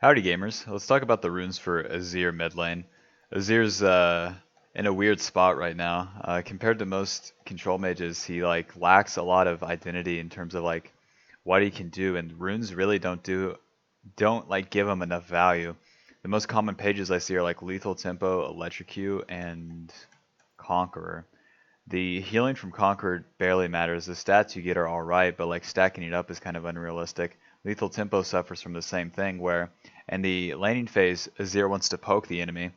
Howdy gamers, let's talk about the runes for Azir mid lane. Azir's in a weird spot right now. Compared to most control mages, he like lacks a lot of identity in terms of like what he can do, and runes really don't like give him enough value. The most common pages I see are like Lethal Tempo, Electrocute, and Conqueror. The healing from Conqueror barely matters. The stats you get are alright, but like stacking it up is kind of unrealistic. Lethal Tempo suffers from the same thing where in the laning phase, Azir wants to poke the enemy,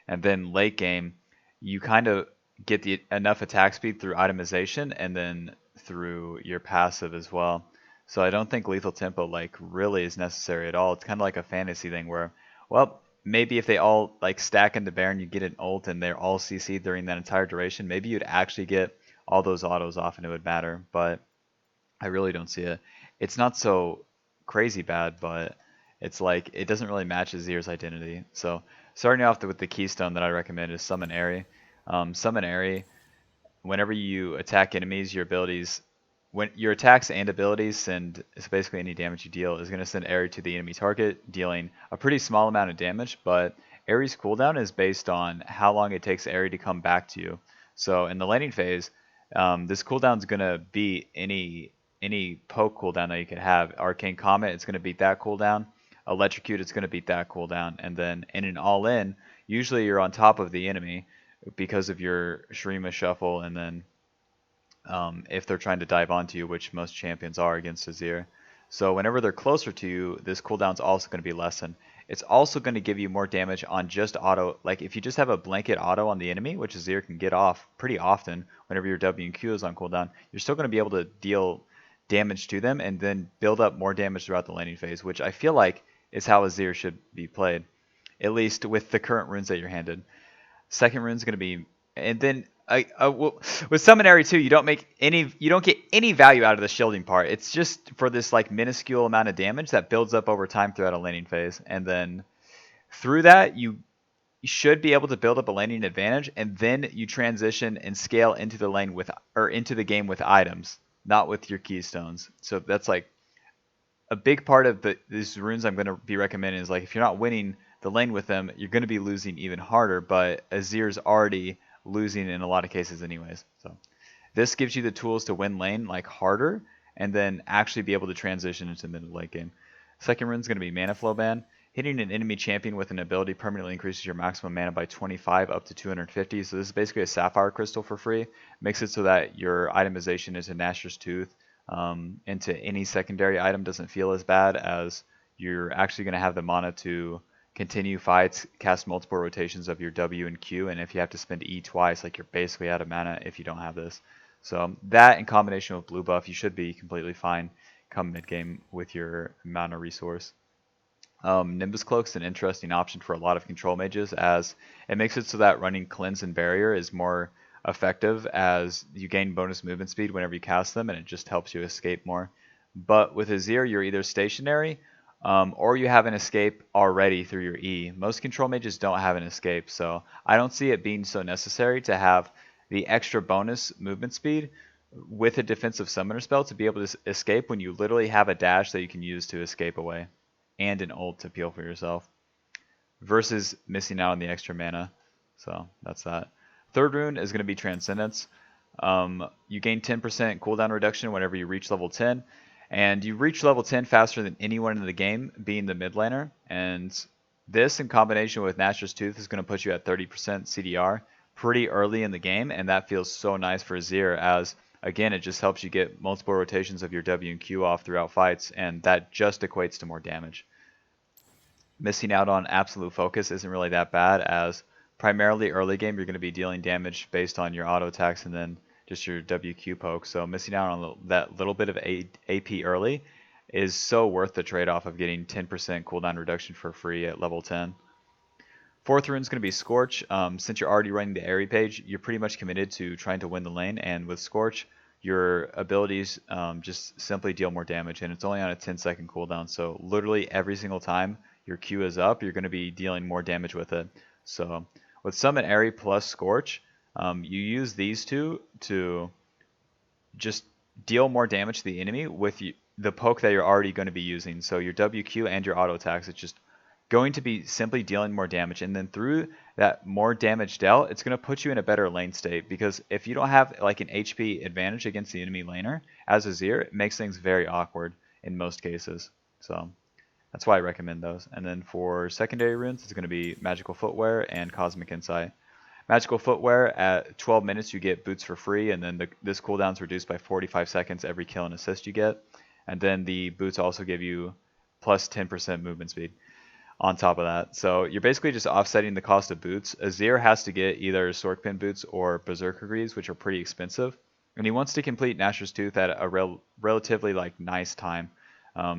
and then late game, you kind of get enough attack speed through itemization and then through your passive as well. So I don't think Lethal Tempo like really is necessary at all. It's kind of like a fantasy thing where, well, maybe if they all like stack into Baron, you get an ult and they're all CC'd during that entire duration, maybe you'd actually get all those autos off and it would matter, but I really don't see it. It's not so crazy bad, but it's like it doesn't really match Azir's identity. So starting off with the keystone that I recommend is Seminary. Seminary, whenever you attack enemies, your abilities, when your attacks and abilities send, it's basically any damage you deal is going to send Aerie to the enemy target, dealing a pretty small amount of damage, but Aerie's cooldown is based on how long it takes Aerie to come back to you. So in the laning phase, this cooldown is going to be any poke cooldown that you could have. Arcane Comet, it's going to beat that cooldown. Electrocute, it's going to beat that cooldown. And then in an all-in, usually you're on top of the enemy because of your Shurima Shuffle, and then if they're trying to dive onto you, which most champions are against Azir. So whenever they're closer to you, this cooldown's also going to be lessened. It's also going to give you more damage on just auto. Like if you just have a blanket auto on the enemy, which Azir can get off pretty often whenever your W and Q is on cooldown, you're still going to be able to deal damage to them and then build up more damage throughout the laning phase, which I feel like is how Azir should be played, at least with the current runes that you're handed. Second rune is going to be, and then with Seminary too, you don't get any value out of the shielding part. It's just for this like minuscule amount of damage that builds up over time throughout a laning phase, and then through that you should be able to build up a laning advantage, and then you transition and scale into the lane with or into the game with items, not with your keystones. So that's like a big part of these runes I'm going to be recommending is like if you're not winning the lane with them, you're going to be losing even harder, but Azir's already losing in a lot of cases anyways. So this gives you the tools to win lane like harder and then actually be able to transition into mid late game. Second rune is going to be Mana Flow Ban. Hitting an enemy champion with an ability permanently increases your maximum mana by 25 up to 250. So this is basically a sapphire crystal for free. Makes it so that your itemization into Nashor's Tooth into any secondary item doesn't feel as bad, as you're actually going to have the mana to continue fights, cast multiple rotations of your W and Q, and if you have to spend E twice, like you're basically out of mana if you don't have this. So that in combination with blue buff, you should be completely fine come mid game with your mana resource. Nimbus Cloaks is an interesting option for a lot of control mages, as it makes it so that running Cleanse and Barrier is more effective, as you gain bonus movement speed whenever you cast them, and it just helps you escape more. But with Azir, you're either stationary or you have an escape already through your E. Most control mages don't have an escape, so I don't see it being so necessary to have the extra bonus movement speed with a defensive summoner spell to be able to escape when you literally have a dash that you can use to escape away and an ult to peel for yourself, versus missing out on the extra mana. So that's that. Third rune is going to be Transcendence. You gain 10% cooldown reduction whenever you reach level 10. And you reach level 10 faster than anyone in the game, being the mid laner. And this, in combination with Nashor's Tooth, is going to put you at 30% CDR pretty early in the game. And that feels so nice for Azir, as, again, it just helps you get multiple rotations of your W and Q off throughout fights. And that just equates to more damage. Missing out on Absolute Focus isn't really that bad, as primarily early game you're going to be dealing damage based on your auto attacks and then just your WQ poke. So missing out on that little bit of AP early is so worth the trade-off of getting 10% cooldown reduction for free at level 10. Fourth rune is going to be Scorch. Since you're already running the Aerie page, you're pretty much committed to trying to win the lane, and with Scorch, your abilities just simply deal more damage, and it's only on a 10-second cooldown. So literally every single time your Q is up, you're going to be dealing more damage with it. So with Summon Aerie plus Scorch, you use these two to just deal more damage to the enemy with the poke that you're already going to be using. So your WQ and your auto attacks, it's just going to be simply dealing more damage. And then through that more damage dealt, it's going to put you in a better lane state. Because if you don't have like an HP advantage against the enemy laner as Azir, it makes things very awkward in most cases. So that's why I recommend those. And then for secondary runes, it's going to be Magical Footwear and Cosmic Insight. Magical Footwear, at 12 minutes you get boots for free, and then this cooldown is reduced by 45 seconds every kill and assist you get. And then the boots also give you plus 10% movement speed on top of that. So you're basically just offsetting the cost of boots. Azir has to get either Sorkpin boots or Berserker Greaves, which are pretty expensive. And he wants to complete Nashor's Tooth at a relatively like nice time.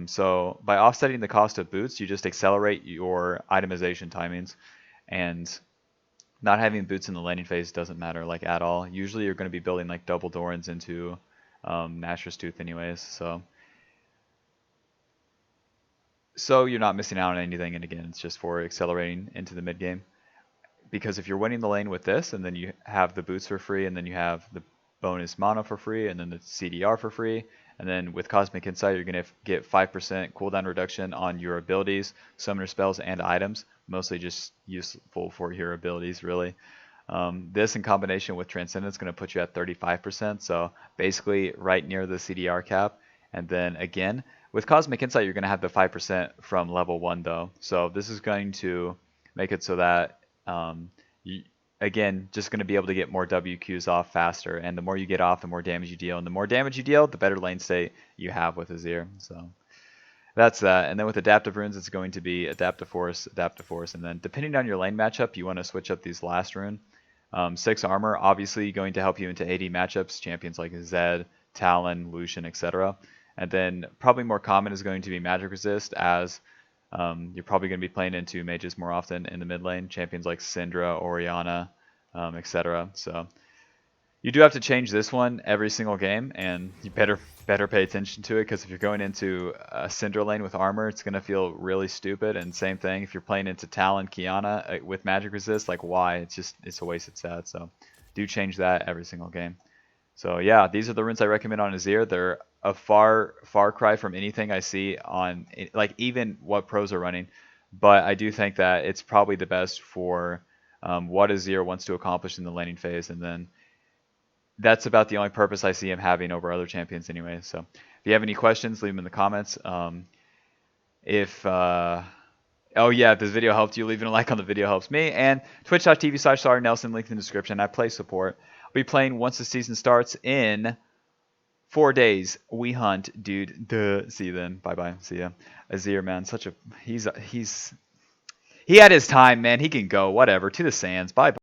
So by offsetting the cost of boots, you just accelerate your itemization timings, and not having boots in the laning phase doesn't matter like at all. Usually you're going to be building like double Dorans into Nashor's Tooth anyways, so you're not missing out on anything. And again, it's just for accelerating into the mid game. Because if you're winning the lane with this, and then you have the boots for free, and then you have the bonus mana for free, and then the CDR for free, and then with Cosmic Insight, you're going to get 5% cooldown reduction on your abilities, summoner spells, and items. Mostly just useful for your abilities, really. This in combination with Transcendence is going to put you at 35%, so basically right near the CDR cap. And then again, with Cosmic Insight, you're going to have the 5% from level 1 though. So this is going to make it so that, again, just going to be able to get more WQs off faster. And the more you get off, the more damage you deal. And the more damage you deal, the better lane state you have with Azir. So that's that. And then with Adaptive Runes, it's going to be Adaptive Force, Adaptive Force. And then depending on your lane matchup, you want to switch up these last rune. 6 armor, obviously going to help you into AD matchups, champions like Zed, Talon, Lucian, etc. And then probably more common is going to be Magic Resist, as you're probably going to be playing into mages more often in the mid lane, champions like Syndra, Orianna, etc. So you do have to change this one every single game, and you better pay attention to it, because if you're going into a Syndra lane with armor, it's going to feel really stupid. And same thing if you're playing into Talon, Kiana with Magic Resist, like why? It's a wasted stat. So do change that every single game. So yeah, these are the runes I recommend on Azir. They're a far cry from anything I see on like even what pros are running, but I do think that it's probably the best for what Azir wants to accomplish in the laning phase, and then that's about the only purpose I see him having over other champions anyway. So if you have any questions, leave them in the comments. Oh yeah, if this video helped you, leaving a like on the video helps me. And twitch.tv/SarNelson, link in the description. I play support. I'll be playing once the season starts in 4 days. We hunt, dude. Duh. See you then. Bye bye. See ya. Azir, man, he had his time, man. He can go. Whatever. To the sands. Bye bye.